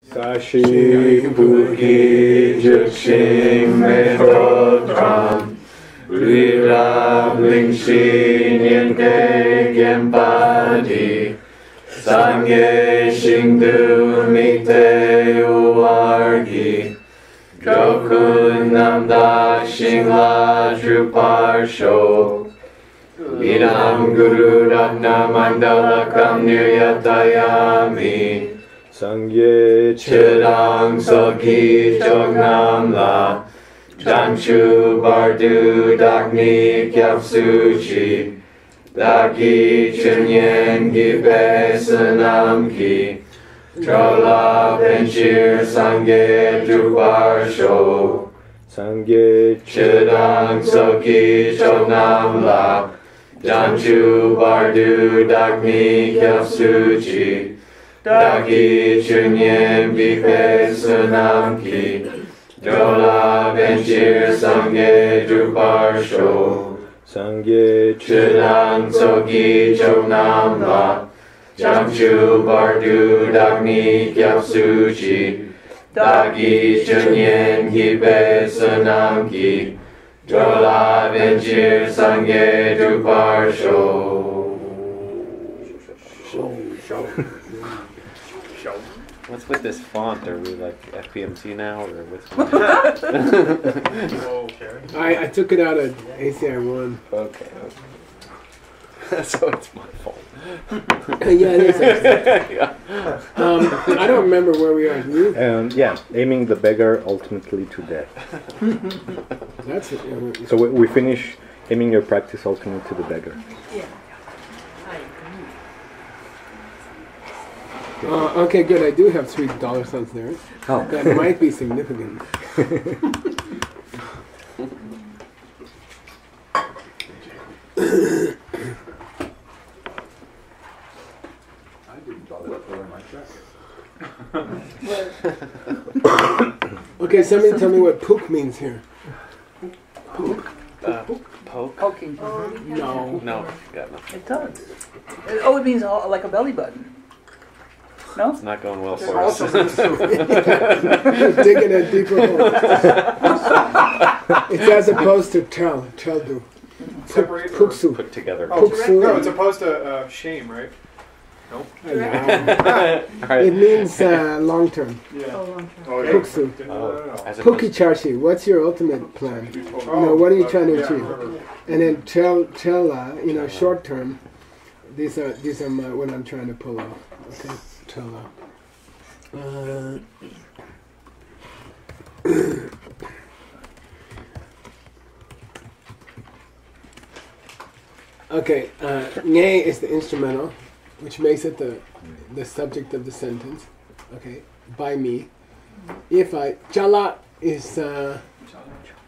Sashi Buki Juxing Metotram Rira Blingshi Nienke Gempadi Sangye Shingdu Mikte Uargi Jokun Namda Shingla Druparsho Idam Guru Ratna Mandalakam Niryatayami Sangye Chidang Soki Chognam La Jamshu Bardu Dakni Kyapsuchi Daki Chunyen Gibe Sanam Ki Trola Benchir Sangye Drubar Sho Sangye Chidang Soki Chognam La Jamshu Bardu Dakni Kyapsuchi Daki Chunyen Bikpe Sunam Ki Dola Benchir Sangye Drupar Sho Sangye Chidang Soki Chonam La Jamshu Bardu Dakni Kyapsuchi Daki Chunyen Bikpe Sunam Ki Dola Benchir Sangye Drupar Sho. What's with this font? Are we like FPMC now, or what's? I took it out of ACI1. Okay. So it's my fault. Yeah, it is. Yeah. I don't remember where we are. You? Yeah, aiming the beggar ultimately to death. That's it. So we finish aiming your practice ultimately to the beggar. Yeah. Okay, good. I do have $3 there. Oh. That might be significant. Okay, somebody tell me what pook means here. Poke? Poking. No. No, got nothing. It does. Oh, it means like a belly button. No? It's not going well for us. Digging a deeper hole. It's as opposed to do. Separate? Puksu. Put together. Puksu. No, it's opposed to shame, right? Nope. Alright. It means long term. Yeah. Oh, yeah. Puksu. As Puki opposed- Charshi, what's your ultimate plan? What are you trying to achieve? And then Chela, short term. These are what I'm trying to pull off. Okay, Chela. Okay, Nge is the instrumental, which makes it the subject of the sentence. Okay, by me. If I Chalak is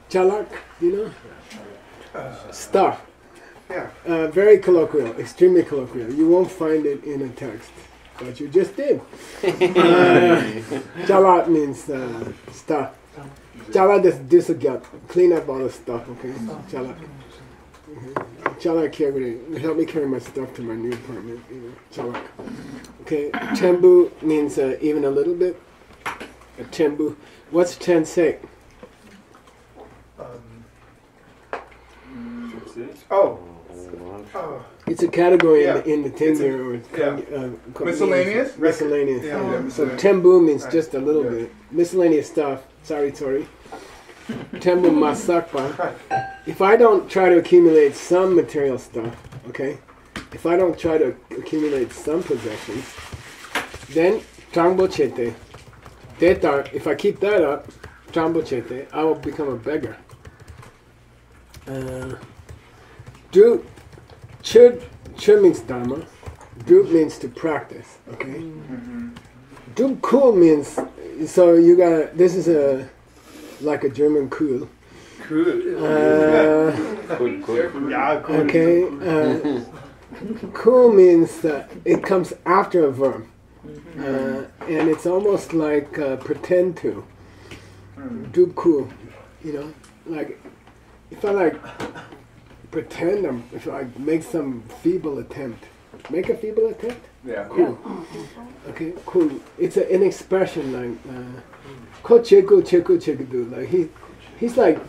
Chalak, stuff. Yeah. Very colloquial, extremely colloquial. You won't find it in a text, but you just did. Chalak means stuff. Chalak is disagat. Clean up all the stuff. Okay, Chalak. Chalak help me carry my stuff to my new apartment. Chalak. Okay, Tembu means even a little bit. Tembu. What's Tensei? Oh. It's a category Yeah. in the tenure. Miscellaneous? Miscellaneous. Yeah. So Tembu means just a little bit. Miscellaneous stuff. Sorry. Tembu masakpa. If I don't try to accumulate some material stuff, okay? If I don't try to accumulate some possessions, then Changbochete. If I keep that up, Changbochete, I will become a beggar. Chud means dharma. Drup means to practice. Okay. Drup cool means so you got this is like a German cool. Okay. Cool means that it comes after a verb, and it's almost like pretend to. Drup cool, like if I pretend if I make some feeble attempt Make a feeble attempt. Yeah. Cool. Okay, cool. It's an expression like ko cheku cheku cheku do. Like he's like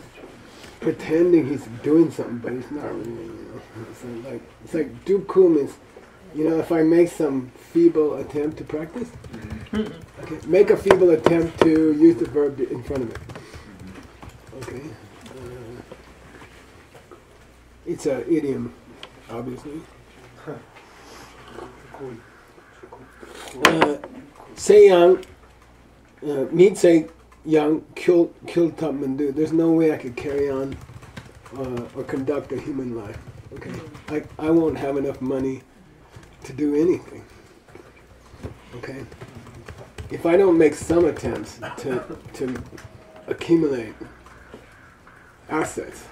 pretending he's doing something, but he's not really. You know? It's like do cool means, you know, if I make some feeble attempt to practice, okay, make a feeble attempt to use the verb in front of it. Okay. It's an idiom, obviously. Say young, meet say young, kill Tubmandu. There's no way I could carry on or conduct a human life. Okay, I won't have enough money to do anything. Okay, if I don't make some attempts to accumulate assets,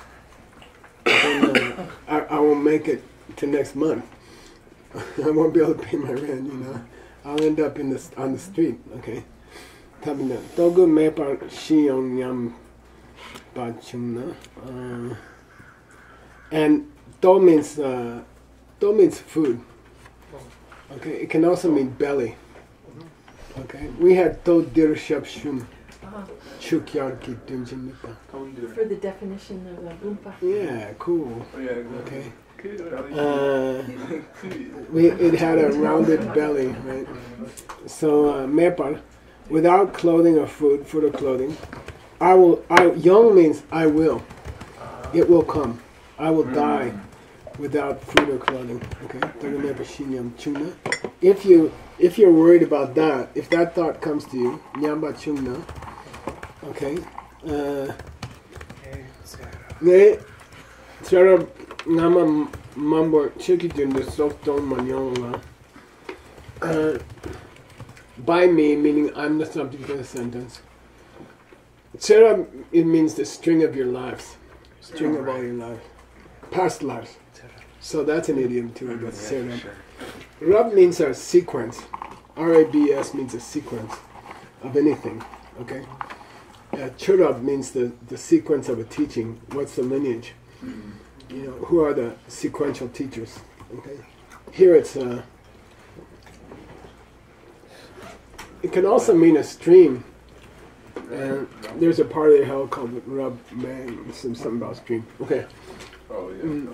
then I won't make it to next month. I won't be able to pay my rent, you know. I'll end up on the street, okay? Togu mepa shion yam bachuna. And do means food. Okay, it can also mean belly. Okay, we had to dirshab shum chukyar ki dunjinipa. For the definition of a bumpa. Yeah, cool. Oh, yeah, Okay. It had a rounded belly, right? So mepar, without clothing or food or clothing, young means I will. It will come. I will die without food or clothing. Okay. If you're worried about that, if that thought comes to you, nyamba chungna. Okay. Ne Sarah Nama Mambo Chikitin the Softon Manyonga. By me, meaning I'm the subject of the sentence. Sarah, it means the string of your lives. String of all your lives. Past lives. So that's an idiom too, but Sarah. Rab means a sequence. R-A-B-S means a sequence of anything. Okay? Churab means the sequence of a teaching. What's the lineage? You know, who are the sequential teachers? Okay, here it can also mean a stream. And there's a part of the hell called Rub Man, something about stream. Okay. Oh yeah.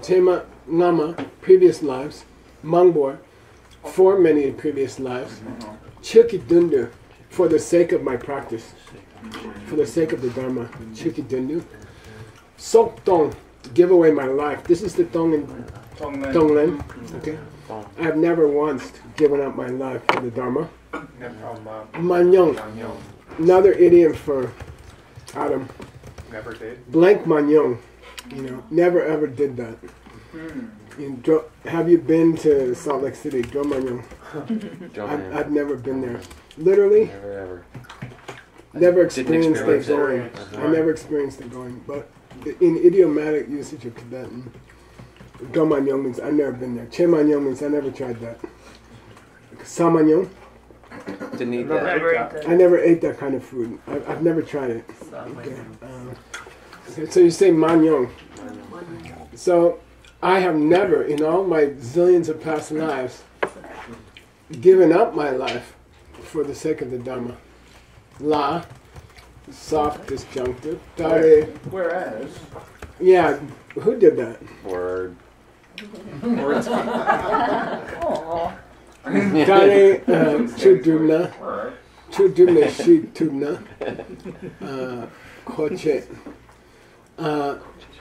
Tema Nama, previous lives. Mangbor, for many previous lives. Chiki Dundu, for the sake of my practice. For the sake of the Dharma. Chiki Dundu. Sok Tong, give away my life. This is the Tong in Tonglen. Okay. I have never once given up my life for the Dharma. Manyong, another idiom for Adam. Never did. Blank Manyong, you know, never ever did that. Have you been to Salt Lake City? Dro Manyong. I've never been there. Literally, Never ever. never experienced it experience it. going. I never experienced it going, but in idiomatic usage of Tibetan, Domanyong means I've never been there. Chemanyong means I never tried that. Samanyong, Didn't eat Never that. ate that. I never ate that kind of food. I've never tried it. Okay. Okay, so you say Manyong. So I have never, in all my zillions of past lives, given up my life for the sake of the Dhamma. La, soft disjunctive. Dare, Whereas. yeah, who did that? Word. Aw. Dare chudumna, chudumna shitubna, koche.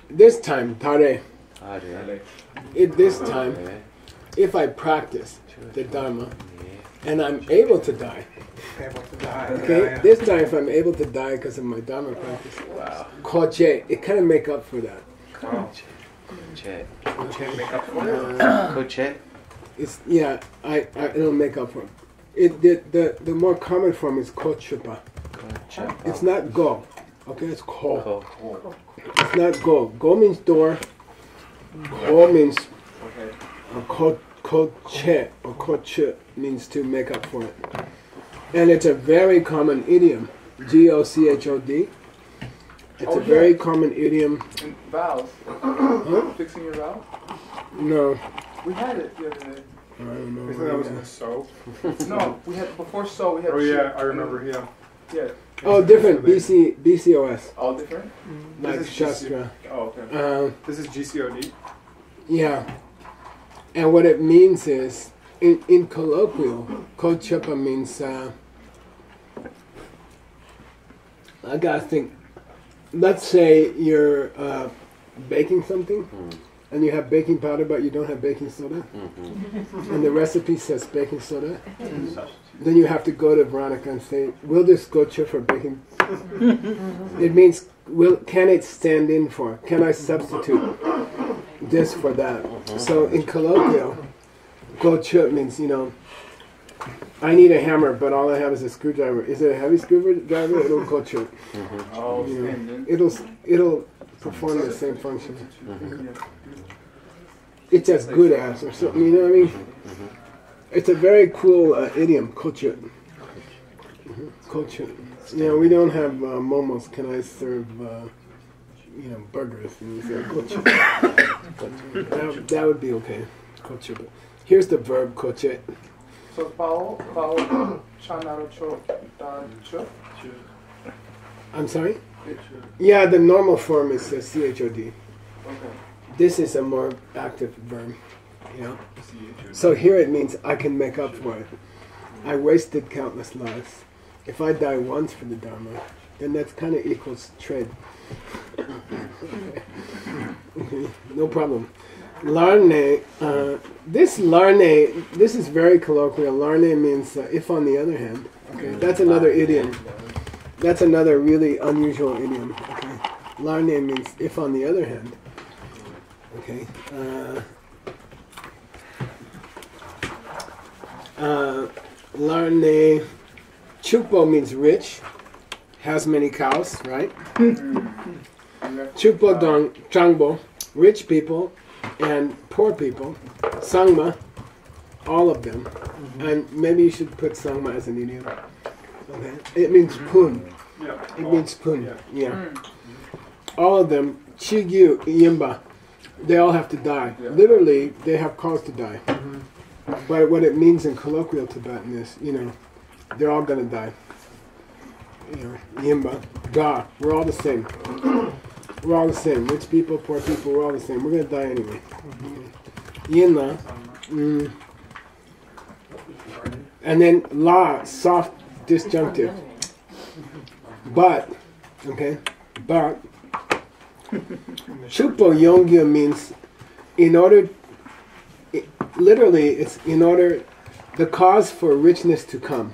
This time, dare, this time, if I practice the Dharma and I'm able to die, Able to die. okay, this time if I'm able to die because of my Dharma practice, Wow. koche, it kind of make up for that. Chet. Okay. Make up for it. Cochet. It's it'll make up for it. The more common form is kochupa. It's not go. Okay, it's ko. It's not go. Go means door. Ko means koche or koche means to make up for it. And it's a very common idiom. Gochod. It's a very common idiom. And valves. Huh? Fixing your valve? No. We had it the other day. I don't know. Isn't that was in the so? No, we had before so we had. Oh yeah, I remember. Yeah. Yeah. Oh, different. BCOS. All different. Like This is Shastra. Oh, okay. This is GCOD. Yeah. And what it means is, in colloquial, Kochepa means, I gotta think, let's say you're baking something, and you have baking powder, but you don't have baking soda, and the recipe says baking soda, then you have to go to Veronica and say, will this gocha for baking? It means, can it stand in for? Can I substitute this for that? So in colloquial, gocha means, I need a hammer, but all I have is a screwdriver. Is it a heavy screwdriver? It'll gocha. Oh, It'll perform the same function. It's as good as, or something, you know what I mean? It's a very cool idiom, kocha. Kocha. We don't have momos. Can I serve, burgers? And you say kocha. That would be okay. Kocha. Here's the verb kocha. So pao chanaro cho da cho. I'm sorry? Yeah, the normal form is CHOD. Okay. This is a more active verb. So here it means I can make up for it. I wasted countless lives. If I die once for the Dharma, then that's kind of equals trade. Okay, no problem. Larne, this is very colloquial. Larne means if on the other hand. Okay, that's another idiom. That's another really unusual idiom. Okay, Larne means if on the other hand. Okay. Larne, Chukbo means rich, has many cows, right? Chukbo dong Changbo, rich people and poor people. Sangma, all of them. And maybe you should put Sangma as an idiom. Okay. It means pun. It means pun. Yeah. All of them, Chigyu, Yimba, they all have to die. Literally, they have cause to die. But what it means in colloquial Tibetan is, they're all going to die. Yimba, Da, we're all the same. We're all the same. Rich people, poor people, we're all the same. We're going to die anyway. Yinla, and then La, soft disjunctive. But, okay, but, Chupo Yongya means literally it's in order, the cause for richness to come,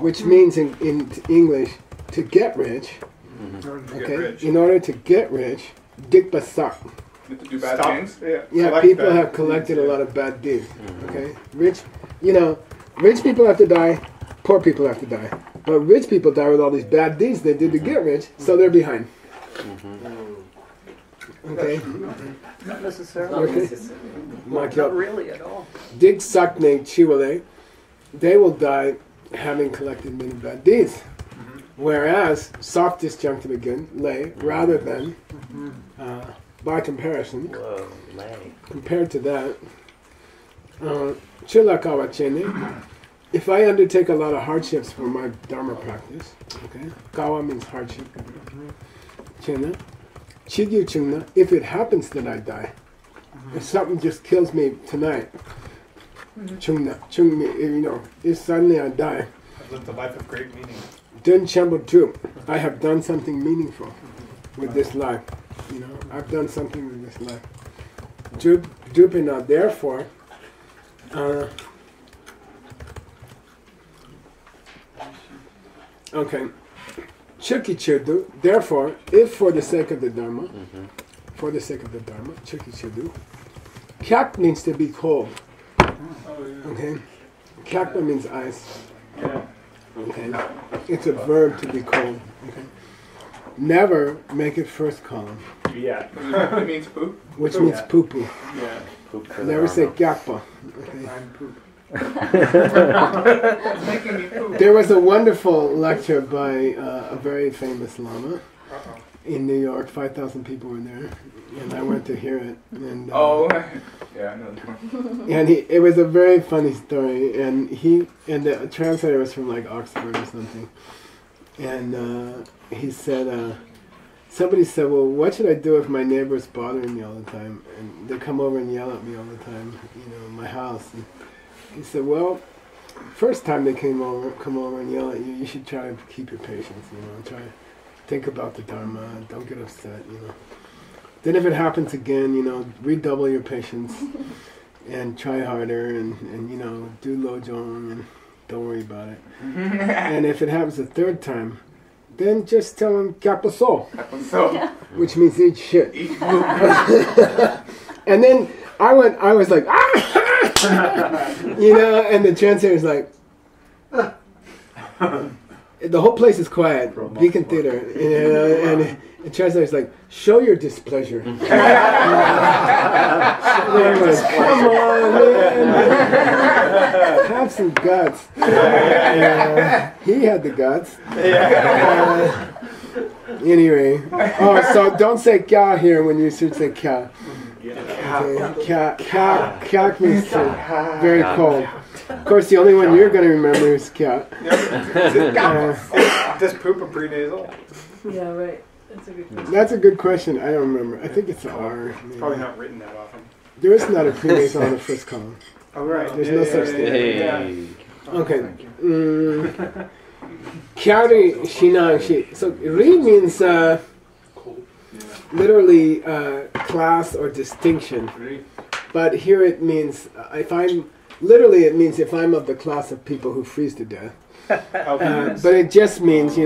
which means in English, to get rich, okay, in order to get rich, dikbasak. To do bad things? Yeah, people have collected a lot of bad deeds, okay? Rich people have to die, poor people have to die. But rich people die with all these bad deeds they did to get rich, so they're behind. Okay? Not necessarily. Okay. Not really at all. Dig sakne chiwale, they will die having collected many bad deeds. Whereas, soft disjunctive again, lay, rather than, by comparison, compared to that, chilakawa chene, if I undertake a lot of hardships for my Dharma practice, okay, kawa means hardship, chena, chigyu chungna, if it happens that I die, if something just kills me tonight, chungna, if suddenly I die, I've lived a life of great meaning. dun chambo tu, I have done something meaningful with this life, I've done something with this life. Dupina, therefore, okay. Chukichudu, therefore, if for the sake of the Dharma, Chukichudu, kyak means to be cold. Okay? Kyakpa means ice. Okay? It's a verb to be cold. Okay? Never make it first column. Yeah. It means poop. Which means poo-poo. Yeah. Never say kyakpa. Okay? I'm poop. Making me poop. There was a wonderful lecture by a very famous Lama in New York. 5,000 people were there, and I went to hear it. And Oh, yeah, I know this one. and it was a very funny story. And the translator was from like Oxford or something. And he said, somebody said, well, what should I do if my neighbor's bothering me all the time? And they come over and yell at me all the time, in my house. And he said, well, first time they come over and yell at you, you should try to keep your patience, try to think about the Dharma, don't get upset, Then if it happens again, redouble your patience and try harder and do Lojong and don't worry about it. And if it happens a third time, then just tell them "Kya pasó?" Which means eat shit. And then I was like, and the translator's like, the whole place is quiet, Beacon Theater, and the translator's like, show your displeasure. And I'm like, come on, man, have some guts. He had the guts. Anyway, so don't say kya here when you should say kya. Kya means very cold. Of course, the only one you're going to remember is kya. Does poop a prenasal? Yeah, right. That's a good question. That's a good question. I don't remember. I think it's an R. It's probably not written that often. There is not a prenasal on the first column. Oh, right. There's no such thing. Hey. Okay. Kyari Shinang Shi. So Ri means literally class or distinction. But here it means it means if I'm of the class of people who freeze to death. But it just means,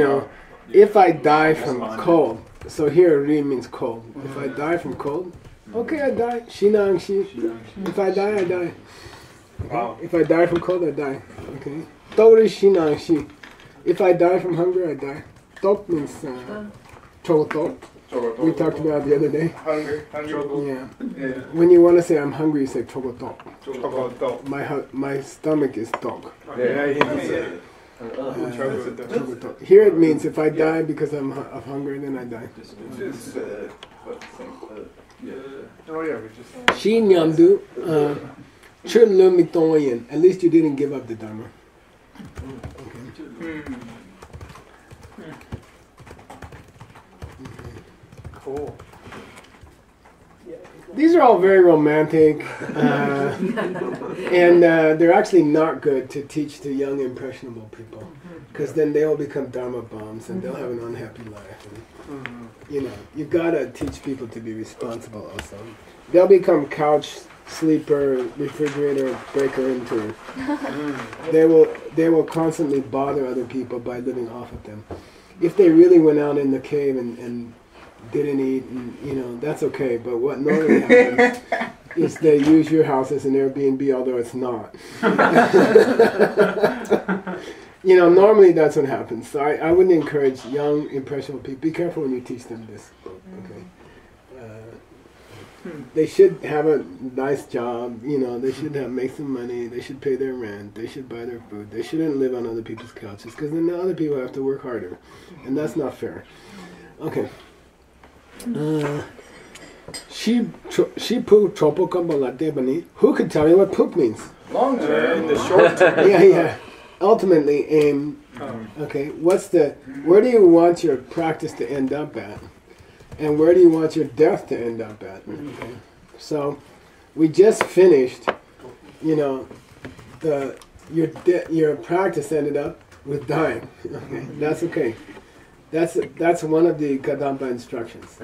if I die from cold. So here Ri means cold. If I die from cold, okay, I die. Shinang Shi. If I die, I die. Okay? Wow. If I die from cold, I die. Okay. Tori Shinang Shi. If I die from hunger, I die. Tok means chogotok. We talked about it the other day. Hunger. Yeah. Yeah. When you want to say I'm hungry, you say chogotok. Chocolate. My stomach is tok. Chocolate. Here it means if I die because I'm of hunger, then I die. Oh, yeah, we just. Shi nyamdu chul lumitoyen. At least you didn't give up the Dharma. Cool. These are all very romantic, and they're actually not good to teach to young impressionable people, because then they'll become Dharma bombs and they'll have an unhappy life. And, you've got to teach people to be responsible also. They'll become couch sleeper, refrigerator breaker into. They will constantly bother other people by living off of them. If they really went out in the cave and didn't eat, and, that's okay. But what normally happens is they use your house as an Airbnb, although it's not. Normally that's what happens. So I wouldn't encourage young, impressionable people. Be careful when you teach them this book. Okay. They should have a nice job. They should make some money. They should pay their rent. They should buy their food. They shouldn't live on other people's couches, because then the other people have to work harder, and that's not fair. Okay. Who could tell me what poop means? Long term. In the short term. Yeah. Ultimately, aim. Okay. Where do you want your practice to end up at? And where do you want your death to end up at? Okay. So, we just finished, your practice ended up with dying. Okay. That's okay. That's one of the Kadampa instructions.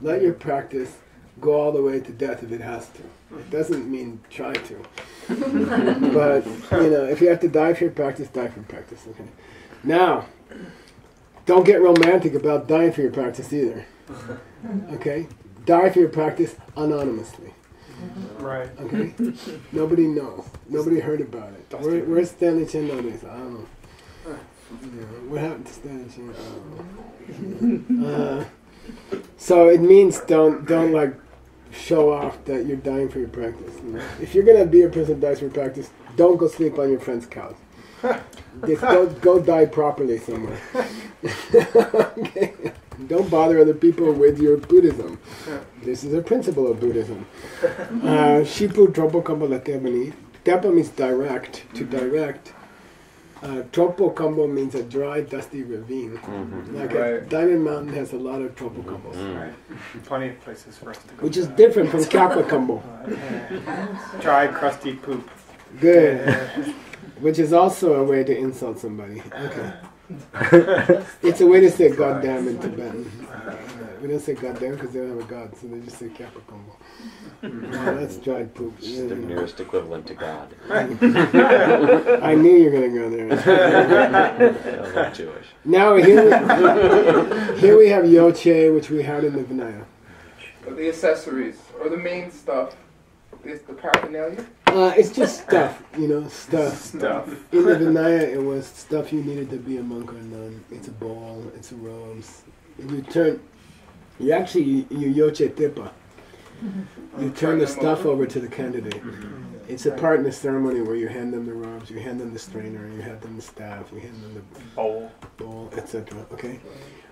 Let your practice go all the way to death if it has to. It doesn't mean try to. But, if you have to die for your practice, die for your practice. Okay. Now, don't get romantic about dying for your practice either. Okay? Die for your practice anonymously. Right. Okay? Nobody knows. Nobody heard about it. Where's Stanley Chen nowadays? I don't know. What happened to Stanley Chen? I don't know. So it means don't show off that you're dying for your practice. If you're gonna be a person who dies for your practice, don't go sleep on your friend's couch. Just go die properly somewhere. Okay. Don't bother other people with your Buddhism. This is a principle of Buddhism. Shipu Dropo Kambo Latebani. Tepa means direct, to direct. Tropo Kambo means a dry, dusty ravine. Like Diamond Mountain has a lot of Tropo Kambos. Right. Plenty of places for us to go. Which is different from Kappa Kambo. Dry, crusty poop. Good. Which is also a way to insult somebody. Okay. It's a way to say goddamn in Tibetan. We don't say goddamn because they don't have a god, so they just say Kappa Kambo. That's dried poop. It's the nearest equivalent to God. I knew you were going to go there. I'm not Jewish. Now here we have Yoche, which we had in the Vinaya. The accessories, or the main stuff, is the paraphernalia? It's just stuff, stuff. Stuff. In the Vinaya, it was stuff you needed to be a monk or a nun. It's a bowl, it's a robes. You Yoche Tipa. You turn the stuff over to the candidate. It's a part in the ceremony where you hand them the robes, you hand them the strainer, you hand them the staff, you hand them the Bowl, etc. Okay?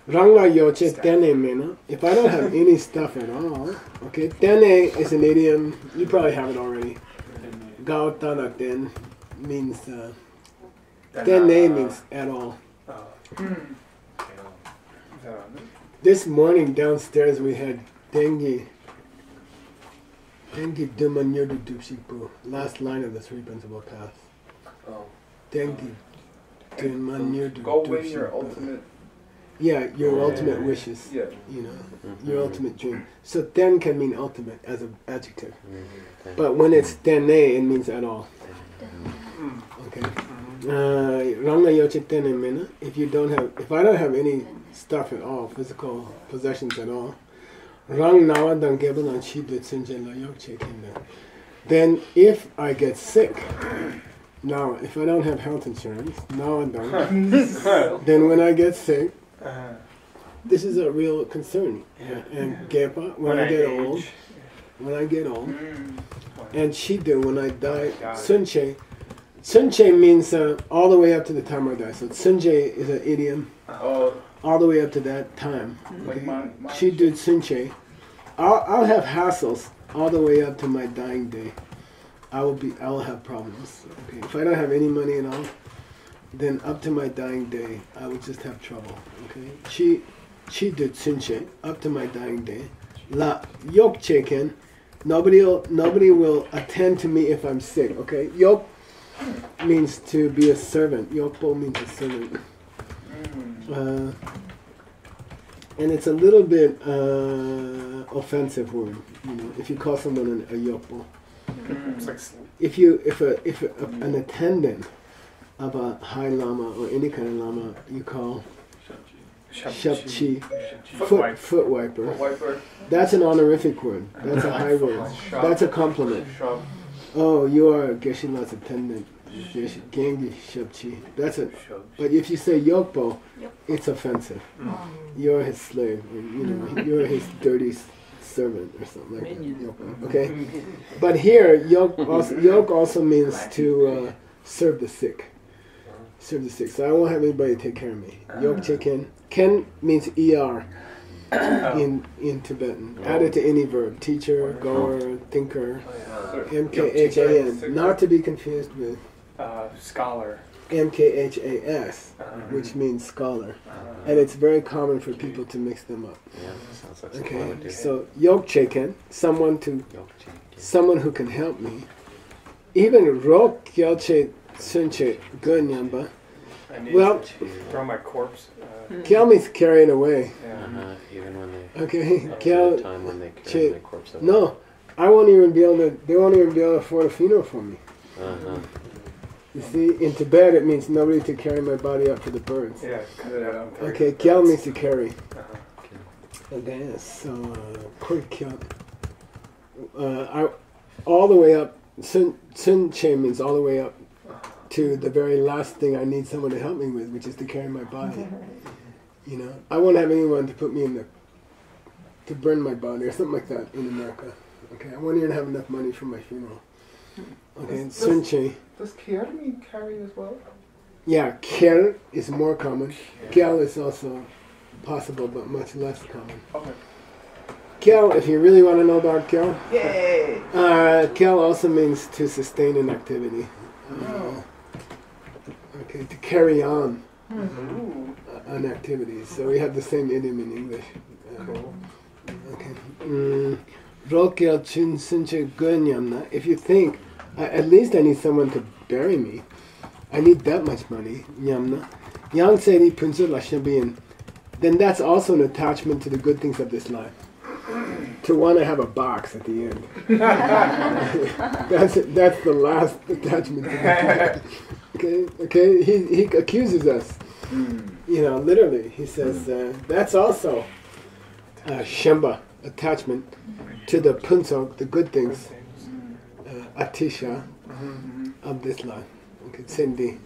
Rangla Yoche Tene Mena. If I don't have any stuff at all, okay, Tene is an idiom, you probably have it already. Gautana Ten means, Tene means at all. This morning downstairs we had Dengi Dumanyodu Dupshipu, last line of the three principal paths. Dengi Dumanyodu Go win your ultimate. Yeah, your ultimate wishes. Yeah. Your ultimate dream. So ten can mean ultimate as an adjective. But when it's tene, it means at all. Okay. Ranga Yoche Tene Mena. If I don't have any stuff at all, physical possessions at all, then if I get sick, now if I don't have health insurance, then when I get sick, this is a real concern. And Gepa, when I get old, and Shidu, when I die, Sunche means all the way up to the time I die. So Sunche is an idiom. All the way up to that time. Okay? She did Sunche. I'll have hassles all the way up to my dying day. I will have problems. Okay? If I don't have any money at all, then up to my dying day, I will just have trouble. Okay? She did Sunche up to my dying day. La Yok Cheken. Nobody will attend to me if I'm sick. Okay? Yok means to be a servant. Yokpo means a servant. And it's a little bit offensive word, if you call someone a yopo. If an attendant of a high lama or any kind of lama you call Shapchi, foot wiper. That's an honorific word. That's a high word. That's a compliment. Oh, you are a Geshe-la's attendant. Gengi Shapchi. That's it. But if you say Yokpo, it's offensive. You're his slave. You're his dirty servant or something like that. Yokpo. Okay? But here, Yok also means to serve the sick. Serve the sick. So I won't have anybody take care of me. Yok Chekin. Ken means ER in Tibetan. Added to any verb. Teacher, goer, thinker. MKHAN. Not to be confused with scholar. MKHAS, which means scholar. And it's very common for people to mix them up. Yeah, sounds like something I would do. So Yok Cheken, someone who can help me. Even Rok Gyalche Sunche Gunyamba. Well, throw my corpse. Gyal means carrying away. Even when they Gyal when they carry my corpse away. No, they won't even be able to afford a funeral for me. You see, in Tibet it means nobody to carry my body up for the birds. Yeah, okay, Gyal means to carry. Okay, so quick Gyal. All the way up. Sun Che means all the way up to the very last thing I need someone to help me with, which is to carry my body. I won't have anyone to put me to burn my body or something like that in America. Okay, I won't even have enough money for my funeral. Okay, Sun Che. Does Kier mean carry as well? Yeah, Ker is more common. Gyal is also possible, but much less common. Okay. Kyel, if you really want to know about kyel, Yay! kyel also means to sustain an activity. Okay, to carry on Ooh. an activity. So we have the same idiom in English. Okay. Rokyel chun sunche gunyamna. If you think, at least I need someone to bury me. I need that much money. Nyamna. Yang seri punsu lashabian. Then that's also an attachment to the good things of this life. To want to have a box at the end. that's the last attachment to the Okay. He accuses us. You know, literally, he says that's also shamba, attachment to the punsok, the good things, atisha of this life. Okay, sendi.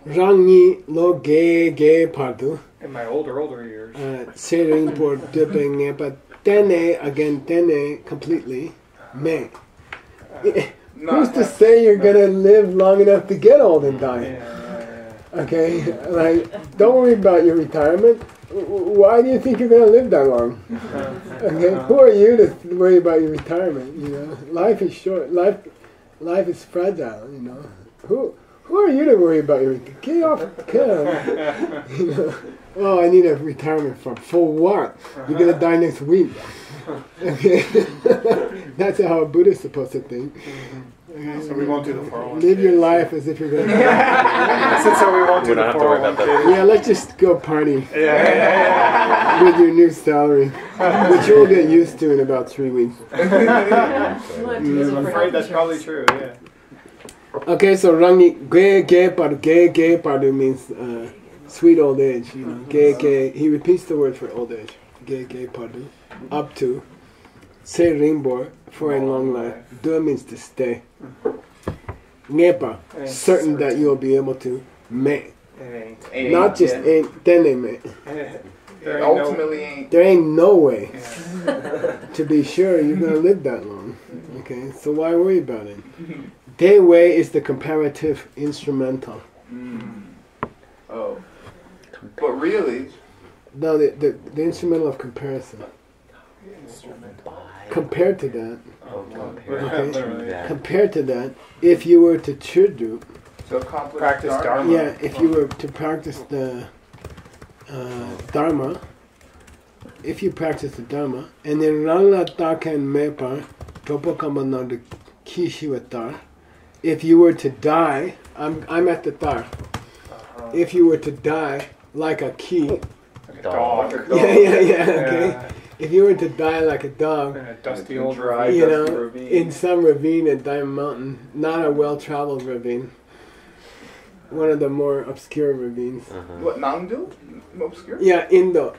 Rangi lo ge pardu. In my older years. Sering por duping, but tene completely me. Who's to say you're gonna live long enough to get old and die? Okay, like don't worry about your retirement. Why do you think you're gonna live that long? Okay, who are you to worry about your retirement? You know, life is short. Life is fragile. You know, who are you to worry about your get off? You know, oh, I need a retirement fund for what? You're gonna die next week. Okay, that's how a Buddhist is supposed to think. So we won't do the 401k. Live your life as if you're gonna die. So we won't do We the don't have to worry about 401k. Yeah, let's just go party Yeah. with your new salary, which you'll get used to in about 3 weeks. I'm afraid that's probably true. Yeah. Okay, so rangi ge padu means sweet old age. You know, ge. He repeats the word for old age. Ge padu, up to. Se rimbor, for a long life. Du means to stay. Ngepa, certain that you'll be able to. Me, not just ain't. Tene me. It ultimately ain't. There ain't no way to be sure you're gonna live that long. Okay, so why worry about it? Day way is the comparative instrumental. Oh. But really, No, the instrumental of comparison. Compared to that, Yeah. compared to that, if you were to churdu, to accomplish Practice Dharma. yeah, if you were to practice the Dharma, if you practice the Dharma, and then Rangla Takan Mepa, Topokamananda Kishivatar, if you were to die, I'm at the tar. If you were to die like a key, Like a dog. yeah, okay. If you were to die like a dog, In a dusty old Dry. ride. you dusty know, ravine. in some ravine at Diamond Mountain, not a well-traveled ravine, one of the more obscure ravines. what, Nangdu? Obscure? Yeah, in the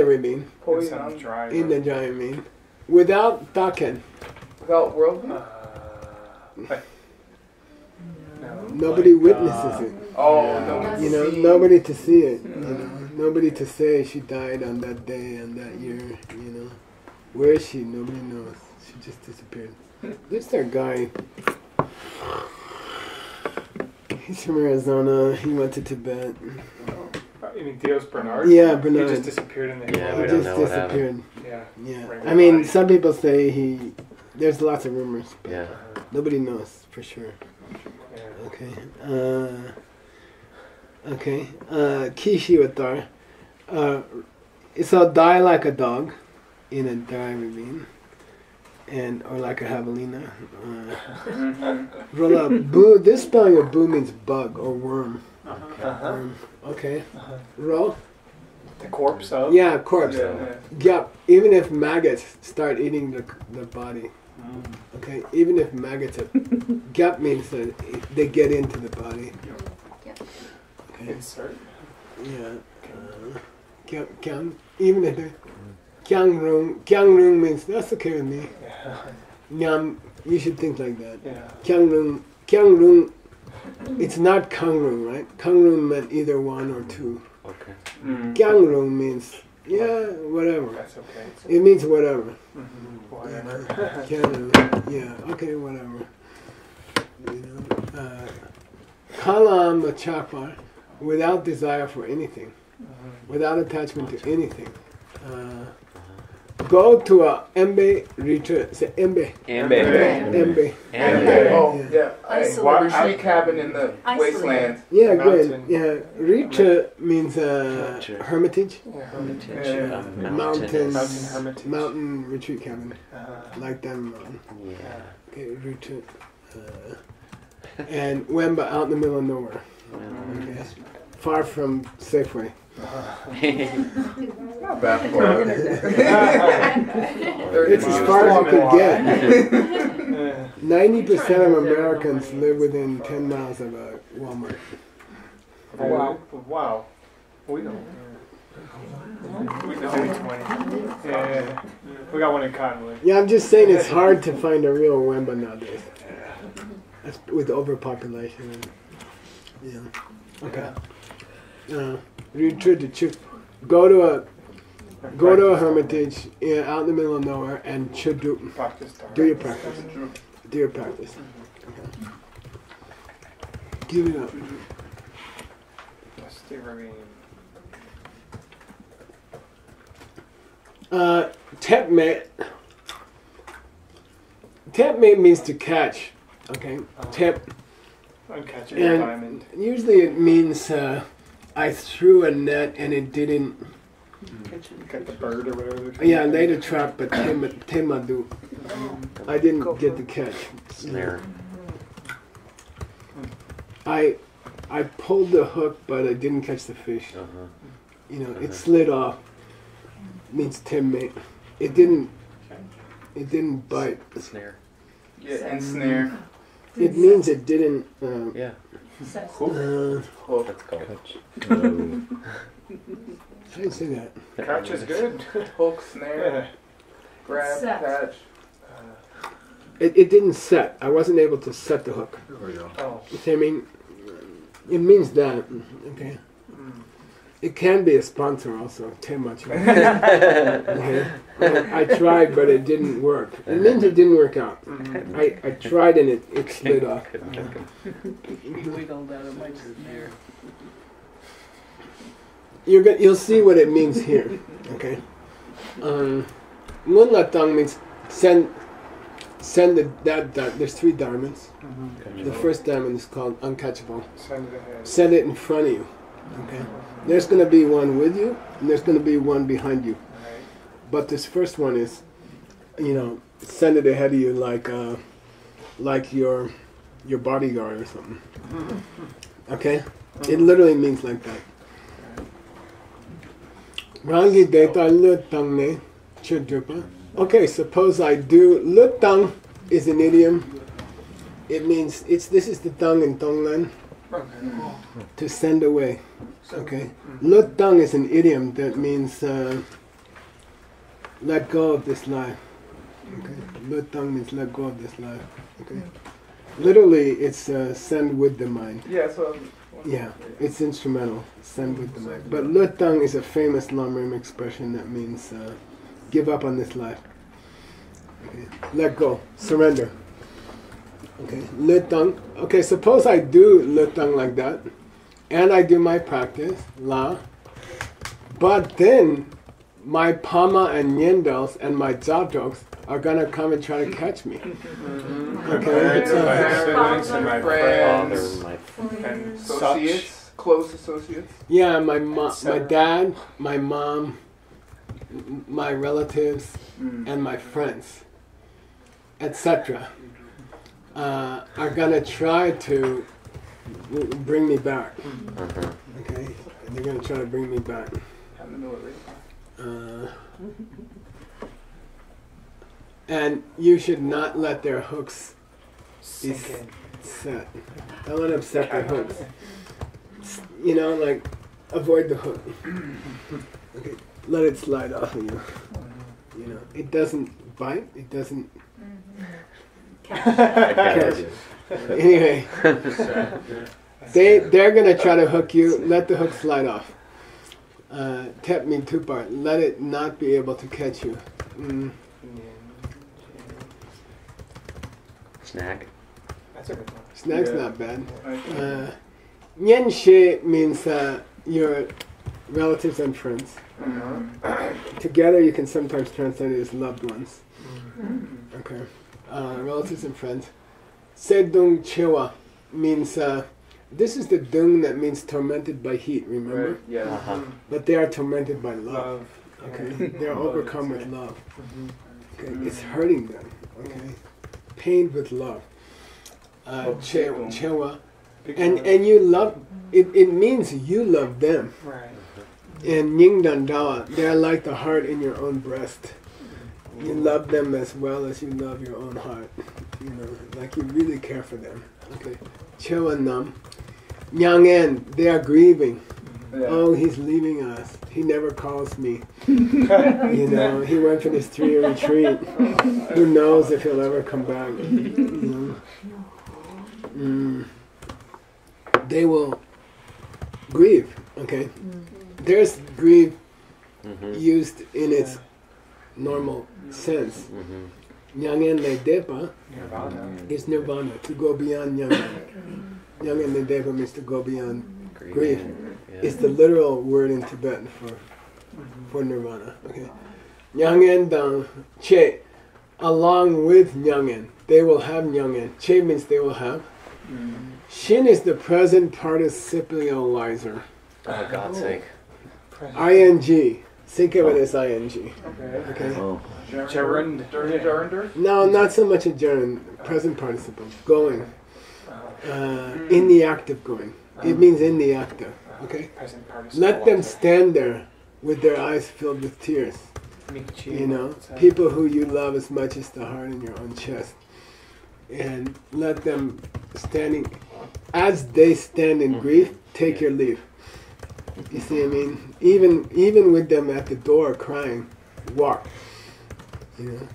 ravine, Poi Some Nangdu. dry in the giant ravine, without Daken, Without worldview? nobody witnesses it. Oh, no. You know, nobody to see it. You know, nobody to say she died on that day and that year. You know, where is she? Nobody knows. She just disappeared. There's that guy. He's from Arizona. He went to Tibet. You mean Theos Bernard? Yeah, He Bernard. just disappeared in the Yeah, He we don't just know what disappeared. Yeah. Yeah. Right. I mean, some people say there's lots of rumors. Yeah. Nobody knows for sure. Yeah. Okay. Okay. Kishivatar. So die like a dog in a dry ravine. Or like a javelina. Roll up. Boo. This spelling of boo means bug or worm. Worm. Okay. Roll. The corpse of? Yeah, corpse. Yeah. Yeah. Even if maggots start eating the body. Okay. Even if maggots are. Gap means that they get into the body. Okay. Insert. Yeah. Kyang. Even if they. Kyang means that's okay with me. Yeah. Nyam, you should think like that. Yeah. Kyang, it's not Kangrung, right? Kangrung meant either one or two. Okay. Kyang means, yeah, whatever. That's okay. It means whatever. Whatever. Kyang, yeah, okay, whatever. You know, Kalam Chakpa, without desire for anything, without attachment to anything. Go to a Embe retreat. Say Embe. Embe. Oh, yeah. Isolate. Retreat cabin in the Isolate. wasteland. Yeah, good. Mountain. Yeah, retreat means hermitage, Mountain. Mountain hermitage. mountain retreat cabin, Uh, like them. Yeah. Okay, retreat. And Wemba out in the middle of nowhere, okay. Far from Safeway. Not bad for it. It's as far as you can get. 90% of Americans live within 10 miles of a Walmart. Oh, wow. Wow. We don't. We can do 20. Yeah. We got one in Cottonwood. Yeah, I'm just saying it's hard to find a real Wemba nowadays. That's with overpopulation. And, yeah. Okay. Retreat to go to a hermitage out in the middle of nowhere and chudu. Practice. Do your practice. Do your practice. Okay. Give it up. Stay ravine. Tepmate. Tepmate means to catch. Okay. Tep. Uncatchable diamond. And usually it means I threw a net and it didn't. Got the bird or whatever. Yeah, I laid a trap, but temadu. I didn't get the catch. Snare. I pulled the hook, but I didn't catch the fish. You know, it slid off. Means temmate. It didn't bite. Snare. Yeah, ensnare. It means it didn't. Yeah. Hook. That's called. How do you say that? Catch is good. Hook, snare, Yeah. grab, Set. catch. It didn't set. I wasn't able to set the hook. Oh. You see what I mean? It means that. Okay. It can be a sponsor also. Too much. Okay. I tried, but it didn't work. It means it didn't work out. I tried and it slid off. You wiggled out of my snare. You'll see what it means here. Okay. Munlatang means send that there's 3 diamonds. The first diamond is called uncatchable. Send it ahead. Send it in front of you. Okay. There's going to be one with you, and there's going to be one behind you. Right. But this first one is, send it ahead of you like your bodyguard or something. Okay. It literally means like that. Rangi data lutang ne chudupa. Okay, suppose I do. Lutang is an idiom. It means this is the tongue in Tonglan. To send away. Okay. Lutang is an idiom that means let go of this life. Okay. Lutang means let go of this life. Okay. Literally, it's send with the mind. Yeah, so. Yeah, it's instrumental. Send with the mind. But lutang is a famous Lamrim expression that means give up on this life. Okay. Let go. Surrender. Okay. Lutang. Okay, suppose I do lutang like that, and I do my practice, la, but then my Pama and Nyendals and my Zadoks are gonna come and try to catch me. Okay. My siblings and my friends. Father, And Associates, close associates. Yeah, my dad, my mom, my relatives, and my friends, etc., are gonna try to bring me back. Okay, they're gonna try to bring me back. Have to know it right. And you should not let their hooks be Sink in. set. Don't let them set their hooks. Like avoid the hook. Okay, let it slide off of you. It doesn't bite. It doesn't. Catch. Anyway, they're gonna try to hook you. Let the hook slide off. Tep mean 2 part. Let it not be able to catch you. Snag. That's a good one. Snag's Yeah. not bad. Nyen she means your relatives and friends. Together you can sometimes translate it as loved ones. Okay. Relatives and friends. Sedung chewa means, this is the dung that means tormented by heat, remember? Right. Yeah. Uh-huh. But they are tormented by love. Love. Okay. They are overcome with love. Okay. Mm-hmm. It's hurting them. Okay. Pained with love. Chewa. And you love, it means you love them. Right. And Nyingdan Dawa, they're like the heart in your own breast. You love them as well as you love your own heart. You know, like you really care for them. Okay. Chewa Nam. Nyang'en, they are grieving. Yeah. Oh, he's leaving us. He never calls me. You know, he went for this 3-year retreat. Who knows if he'll ever come back. You know? They will grieve, okay? There's grief used in its normal sense. Nyang'en le depa Nirvana. is nirvana, to go beyond Nyang'en. Nyang'en le depa means to go beyond grief. It's the literal word in Tibetan for nirvana. Okay. Nyang'en dang che, along with Nyang'en, they will have Nyang'en. Che means they will have. Shin is the present participializer. Oh, God's sake. ING. Think of it as ING. Okay. Oh. Gerund. No, not so much a gerund. Present participle. Going. In the act of going. It means in the act of. Okay. Present participle. Let them stand there with their eyes filled with tears. You know, people who you love as much as the heart in your own chest. And let them standing, as they stand in grief, take your leave. You see what I mean? Even with them at the door crying, walk. You know,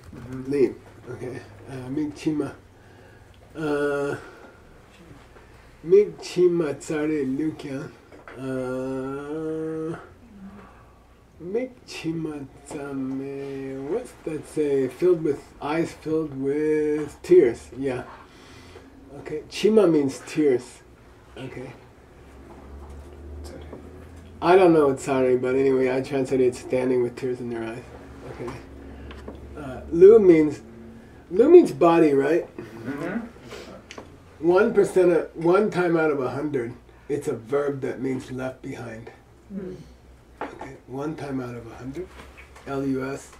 leave. Okay. Migchima. Migchima tsare lukya. Migchima tsame. What's that say? Filled with eyes filled with tears. Yeah. Okay. Chima means tears. Okay. I don't know it's sorry, but anyway, I translated it standing with tears in their eyes. Okay. Lu means body, right? 1% one time out of 100, it's a verb that means left behind. Okay. One time out of 100, LUS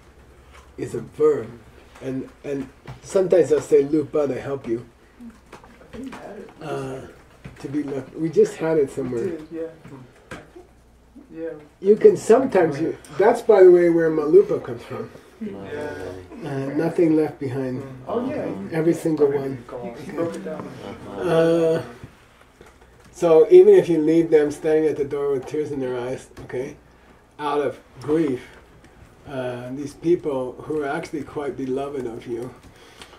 is a verb, and sometimes they'll say lupa to help you. To be left. We just had it somewhere. Yeah. You can sometimes. That's by the way where malupa comes from. Nothing left behind. Oh yeah. Every single one. He broke it down. So even if you leave them standing at the door with tears in their eyes, okay, out of grief, these people who are actually quite beloved of you,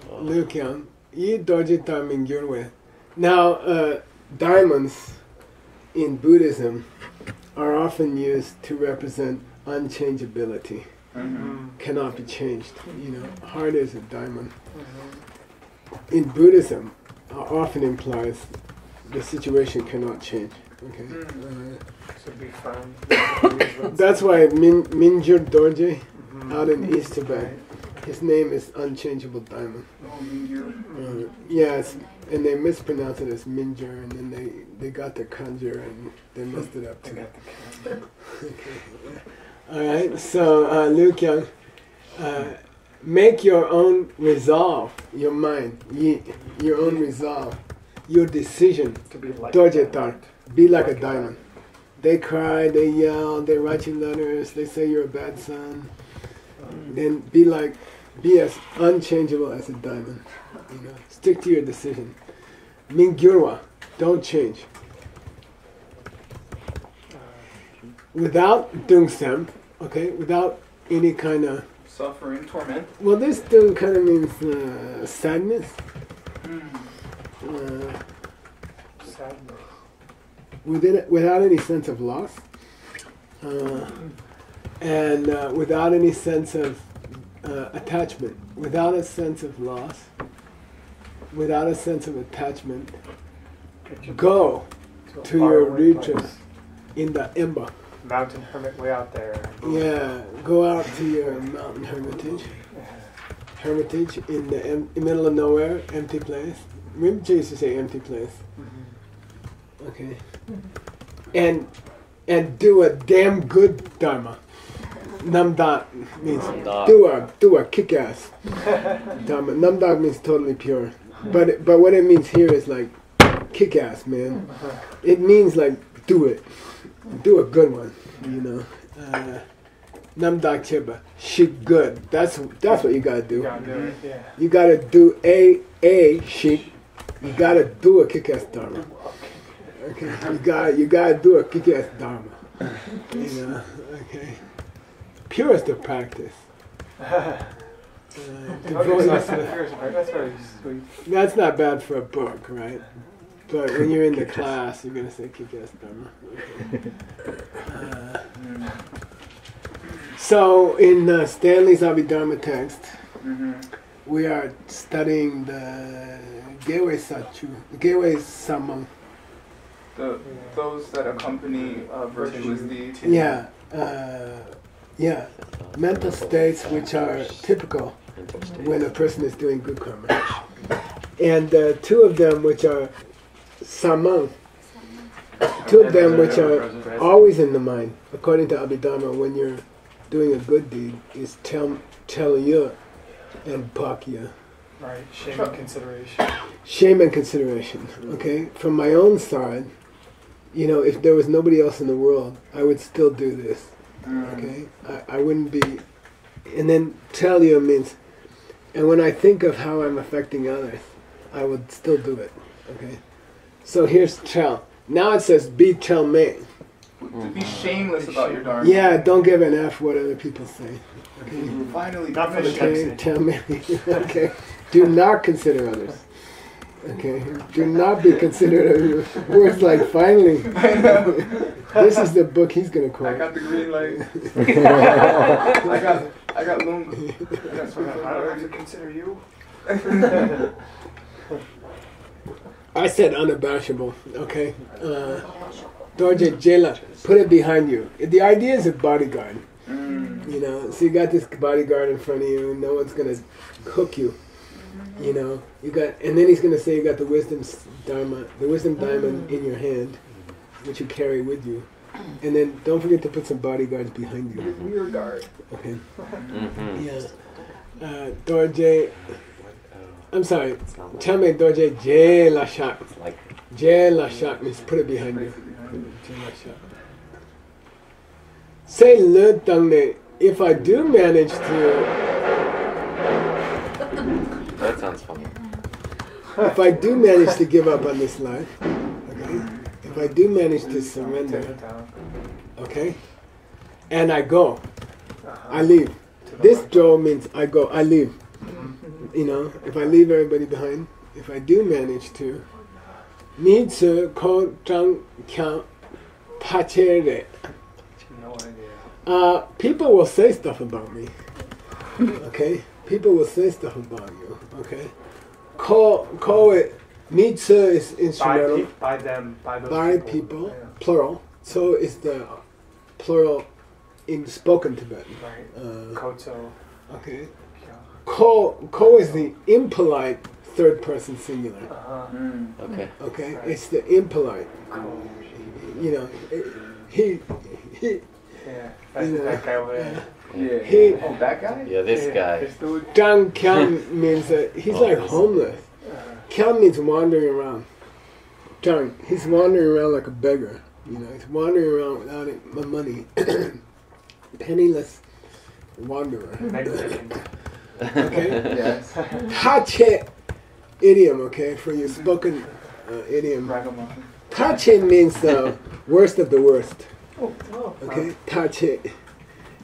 Lukyang, yi dojita mingyurwe. Now, diamonds in Buddhism are often used to represent unchangeability. Cannot be changed. You know, heart is a diamond. In Buddhism, often implies the situation cannot change. Okay. So be firm. That's why Minjur Dorje out in East Tibet, his name is Unchangeable Diamond. Yes, and they mispronounce it as Minjur, and then they got the kanjur and they messed it up too. Alright, so Liu Kyang, make your own resolve, your mind, your own resolve, your decision, To be like Dorje be like a diamond. They cry, they yell, they write you letters, they say you're a bad son. Then be as unchangeable as a diamond. You know, stick to your decision. Mingyurwa, don't change. Without dungsem, okay, without any kind of Suffering, torment. well, this dung kind of means sadness. sadness. Without any sense of loss, and without any sense of attachment, without a sense of loss, without a sense of attachment, go to your regions in the Emba. Mountain hermit way out there. Yeah, go out to your mountain hermitage. Hermitage in the middle of nowhere, empty place. Rinpoche used to say empty place. Okay. And do a damn good dharma. Namda means do a kick-ass dharma. Namda means totally pure. But what it means here is like kick-ass, man. It means like do it. Do a good one, you know. Namdak Chiba. Shik good. That's what you gotta do. You gotta do a shik. You gotta do a kick-ass dharma. Okay. You gotta do a kick-ass dharma. You know. Okay. Purest of practice. That's very sweet. That's not bad for a book, right? But when you're in the class, you're gonna say kick-ass dharma. Okay. So in Stanley's Abhidharma text, we are studying the Gewe Samang. Those that accompany virtuous deeds. Yeah, mental states which are typical when a person is doing good karma. And two of them which are Samang, two of them which are always in the mind, according to Abhidharma, when you're doing a good deed, is Telya and Pakya. Right, shame and consideration. Shame and consideration, okay? From my own side, you know, if there was nobody else in the world, I would still do this, okay? I wouldn't be... And then Telya means, and when I think of how I'm affecting others, I would still do it, okay? So here's Tel. Now it says, be Tel me. To be shameless about your dharma. Yeah, don't give an F what other people say. Okay? Finally, not for the Okay, tell me. Okay. Do not consider others. Okay. Do not be considerate of words like finally. This is the book he's gonna I quote. got the green light. I got lunga. That's what I don't have to consider you. I said unabashable. Okay. Dorje Jela, put it behind you. The idea is a bodyguard. You know, so you got this bodyguard in front of you, and no one's gonna hook you. You know, you got, and then he's gonna say you got the wisdom diamond in your hand, which you carry with you, and then don't forget to put some bodyguards behind you. Rear guard. Okay. Yeah. Dorje. I'm sorry. Tell me Dorje J Lashak. J Lashak means put it behind you. Say le tangne, if I do manage to, That sounds funny. if I do manage to give up on this life, okay, if I do manage to surrender, okay, and I go, I leave. This Joe means I go, I leave. You know, if I leave everybody behind, if I do manage to, Mitsu ko chang kya pachere. No idea. People will say stuff about me. Okay? People will say stuff about you. Okay? Ko it. Mitsu is instrumental. By them, by those By people. people, Yeah. plural. So is the plural in spoken Tibetan. Right. Koto. Okay? Yeah. Ko is the impolite third person singular. Okay. Okay? It's the impolite. You know, he Yeah. That's you know, that guy over there. Yeah. He- Oh, that guy? Yeah, this guy. This dude. Zhang Qiang means that he's like homeless. Qiang means wandering around. Zhang, he's wandering around like a beggar. You know, he's wandering around without any money. Penniless wanderer. Mexican. Okay? Yes. Tache idiom, okay, for your spoken idiom. Ragamuffin. Tache means the worst of the worst. Oh. Okay? Tache.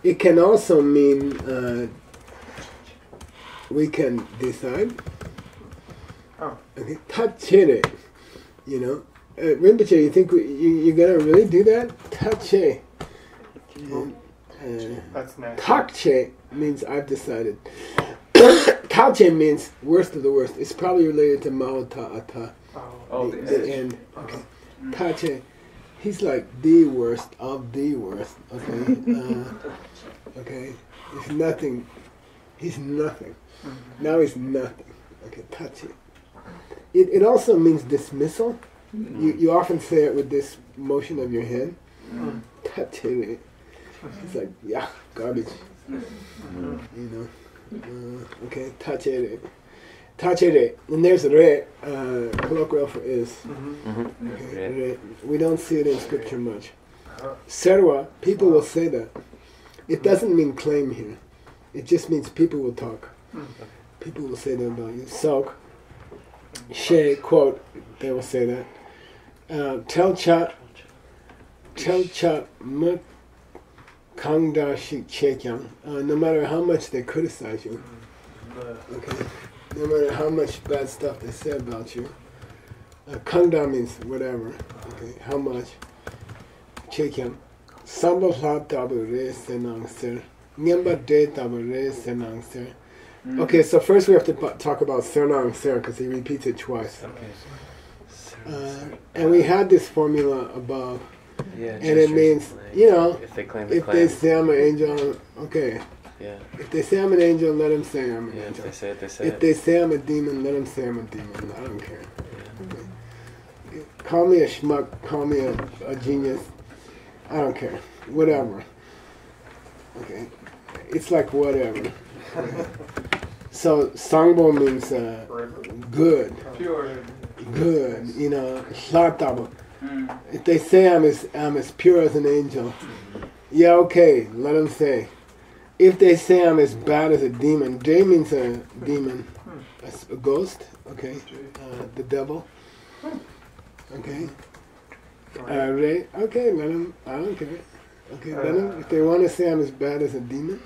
It can also mean we can decide. Oh. Okay, tachere, you know. Rinpoche, you think you're gonna really do that? Tache. That's nice. Takche means I've decided. Tache means worst of the worst. It's probably related to Mao Ta'ata, Oh. Oh, the the edge. end. Okay. Tache, he's like the worst of the worst. Okay. Okay. He's nothing. He's nothing. Now he's nothing. Okay. Tache. It also means dismissal. You often say it with this motion of your head. Tache. It's like, yeah, garbage. You know. Okay. Tache. Tachere, and there's re, colloquial for is. Okay, re. We don't see it in scripture much. Serwa, people will say that. It doesn't mean claim here. It just means people will talk. People will say that about you. Sok, she, quote, they will say that. Tel cha, muk, kangda shik chekyang. No matter how much they criticize you. Okay. No matter how much bad stuff they say about you. Kangda means whatever. Okay, how much? Chekyam. Sambal ha tabu re senang sir. Nyamba de tabu re senang sir. Okay, so first we have to talk about senang sir because he repeats it twice. And we had this formula above. Yeah, and it means, you know, if they claim if they say I'm an angel, okay. Yeah. If they say I'm an angel, let them say I'm an angel. If they say it, they say If they say I'm a demon, let them say I'm a demon. I don't care. Okay. Call me a schmuck, call me a genius. I don't care. Whatever. Okay. It's like whatever. Okay. So sangbo means good. Pure. Good. You know, shatabo. If they say I'm as pure as an angel, yeah, okay, let them say. If they say I'm as bad as a demon, J means a demon, a ghost, okay, the devil, okay, Ray, okay, let them, I don't care, okay, let them, if they want to say I'm as bad as a demon,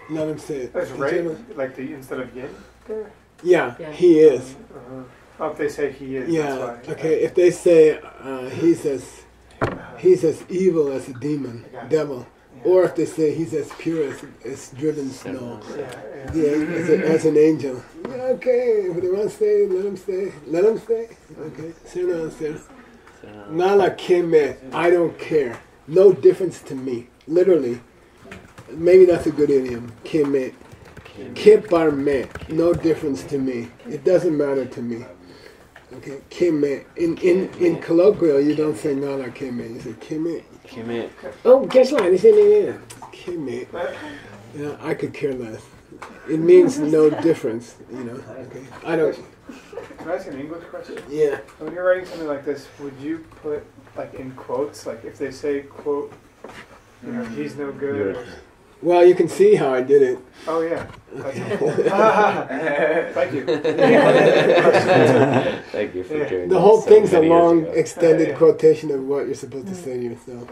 let them say it. That's Ray, like the instead of yin there? Yeah, he is. Oh, if they say he is, yeah, that's why. okay, if they say he's as evil as a demon, devil. Or if they say he's as pure as driven snow, as an angel. Yeah, okay, if they want to stay, let them stay. Let them stay. Okay, sir. Nala keme, I don't care. No difference to me. Literally. Maybe that's a good idiom. Keme. Keparme, no difference to me. It doesn't matter to me. Okay, keme. In colloquial, you don't say nala keme. You say keme. Kime. Oh, guess what? They say yeah. Keme. You know, I could care less. It means no difference. You know. Okay. I don't. Can I ask an English question? Yeah. When you're writing something like this, would you put like in quotes, like if they say quote, you know, he's no good. Or, well, you can see how I did it. oh yeah. That's helpful. Thank you. Thank you for doing The whole thing's a long, extended quotation of what you're supposed to say to yourself,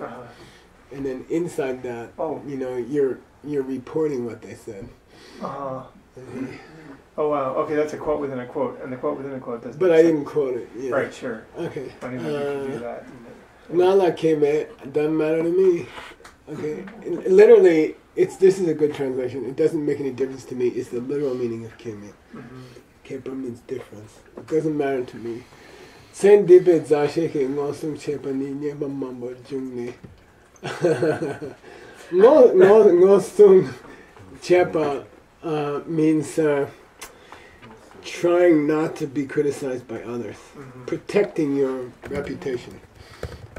and then inside that, you know, you're reporting what they said. Oh wow. Okay, that's a quote within a quote, and the quote within a quote doesn't. But I didn't quote it. Yeah. Right. Sure. Okay. Funny how you can do that. Nala keme, doesn't matter to me. Okay. And literally. This is a good translation. It doesn't make any difference to me. It's the literal meaning of keme. Kepa means difference. It doesn't matter to me. Sen dipe zasheke ngosum chepa ni nyeba mambo jungne. Ngosum chepa means trying not to be criticized by others. Protecting your reputation.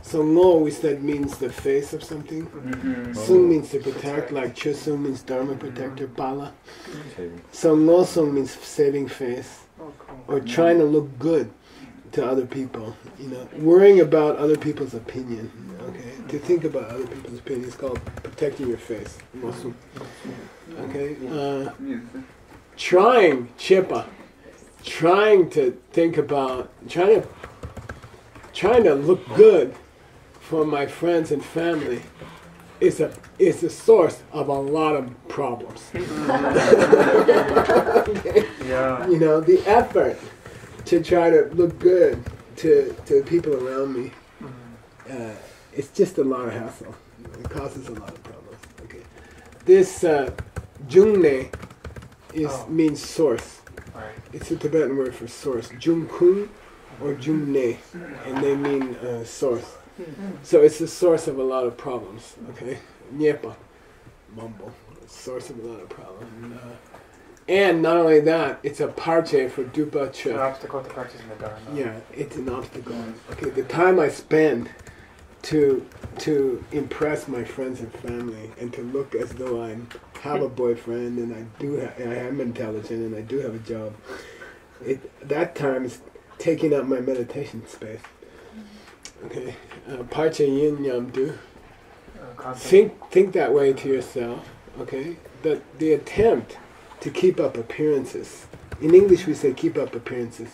So ngo, we said, means the face of something. Sung means to protect, like Chusung means Dharma protector, Pala. So ngo sung means saving face, or trying to look good to other people. You know, worrying about other people's opinion. Okay, to think about other people's opinion is called protecting your face. Ngo sung. Okay, trying chepa, trying to think about, trying to look good for my friends and family is a source of a lot of problems. Okay? Yeah. You know, the effort to try to look good to people around me, it's just a lot of hassle. It causes a lot of problems. Okay. This jungne means source. Right. It's a Tibetan word for source. Jungkung or jumne, and they mean source. So it's the source of a lot of problems. Okay, nyepa, mumble, source of a lot of problems. And not only that, it's a parche for dupa It's an che. obstacle to practicing the Dharma. Yeah, it's an obstacle. Okay, the time I spend to impress my friends and family and to look as though I have a boyfriend and I am intelligent and I do have a job. That time is taking up my meditation space. Okay, parche yin yam du. Think that way to yourself. Okay, that the attempt to keep up appearances. In English we say keep up appearances.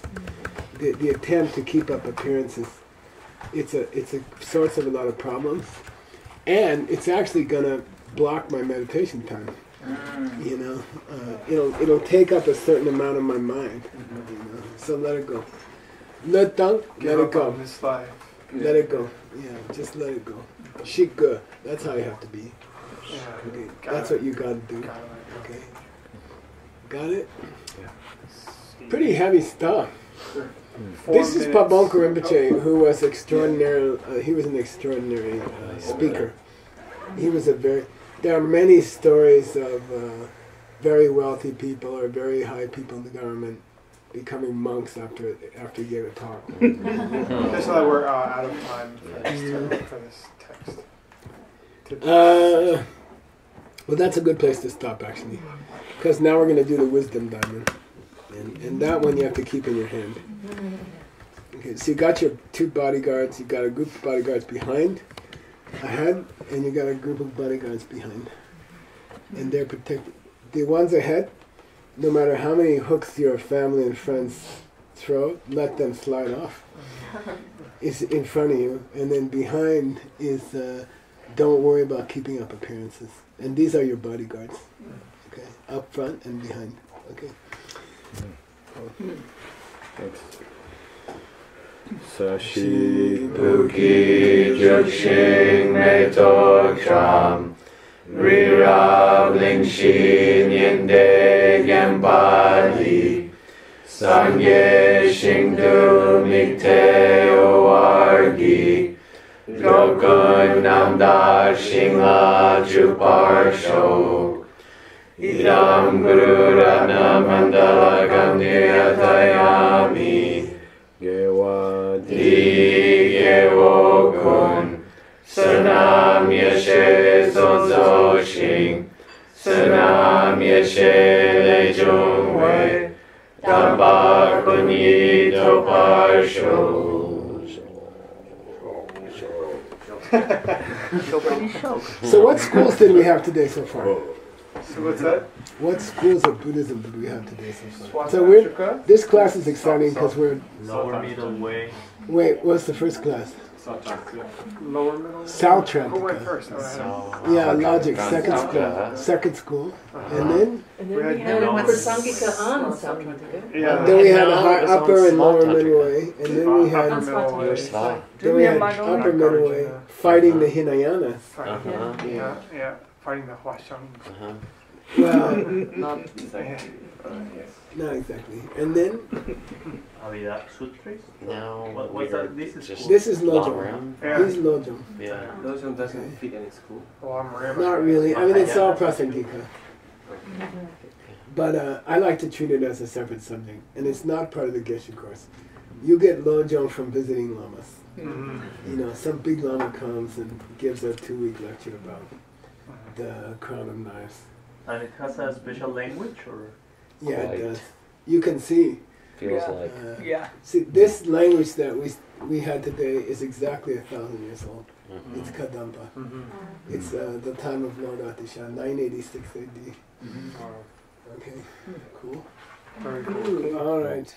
The attempt to keep up appearances, it's a source of a lot of problems, and it's actually gonna block my meditation time. You know, it'll take up a certain amount of my mind. You know, so let it go. Let it go. This life. Let it go. Yeah, just let it go. Shika. That's how you have to be. Yeah. Okay, that's what you gotta do. Got it. Okay. Got it? Pretty heavy stuff. This is Pabonka Rinpoche, who was extraordinary. He was an extraordinary speaker. He was there are many stories of very wealthy people or very high people in the government becoming monks after he gave a talk. That's why we're out of time for this text. Well, that's a good place to stop, actually. Because now we're going to do the wisdom diamond. And that one you have to keep in your hand. Okay, so you got your two bodyguards. You got a group of bodyguards behind, ahead, and you got a group of bodyguards behind. And they're protected. The ones ahead, no matter how many hooks your family and friends throw, let them slide off. It's in front of you. And then behind is, don't worry about keeping up appearances. And these are your bodyguards. Okay, up front and behind. Okay. Thanks. Sashi Puki Jukshin Metok Tram Rirav Lingshin Yende Gempadi Sangye Shingdu Mikte Oargi Dokun Namdar Shingla Chuparsho Idam Guru Ratna Mandala Gandhyatayami Gewa Di Gewo Kun Sanam Yeshe Zozo Shing Sanam Yeshe Lejung Wei Tamba Kunyi Toparsho. So what schools did we have today so far? So what's that? What schools of Buddhism did we have today so far? So Swatantrika? this class is exciting because we're... Lower middle way. Wait, what's the first class? Lower middle? Saltrantika. Who went first? Yeah, logic, second school. Second school. And then? And then we had Prasangika on Saltrantika. Yeah. Then we had upper and lower middle way. And then we had... Then we had upper middle way, fighting the Hinayanas. Yeah. Fighting the Huashang. Well, Not not exactly. And then? Avida Sutras? No, What's that? This is just cool. This is walk Lojong. around. He's Lojong. Yeah. Lojong doesn't fit any school. Not really. I mean, it's all Prasangika. But I like to treat it as a separate subject. And it's not part of the Geshe course. You get Lojong from visiting lamas. You know, some big lama comes and gives a 2-week lecture about the crown of knives. And it has a special language, or? Yeah, Quite. it does. You can see. Feels Yeah. like. Yeah. See, this language that we had today is exactly 1,000 years old. Mhm. It's Kadampa. It's the time of Lord Atisha, 986 AD. Okay, cool. Very cool. All right.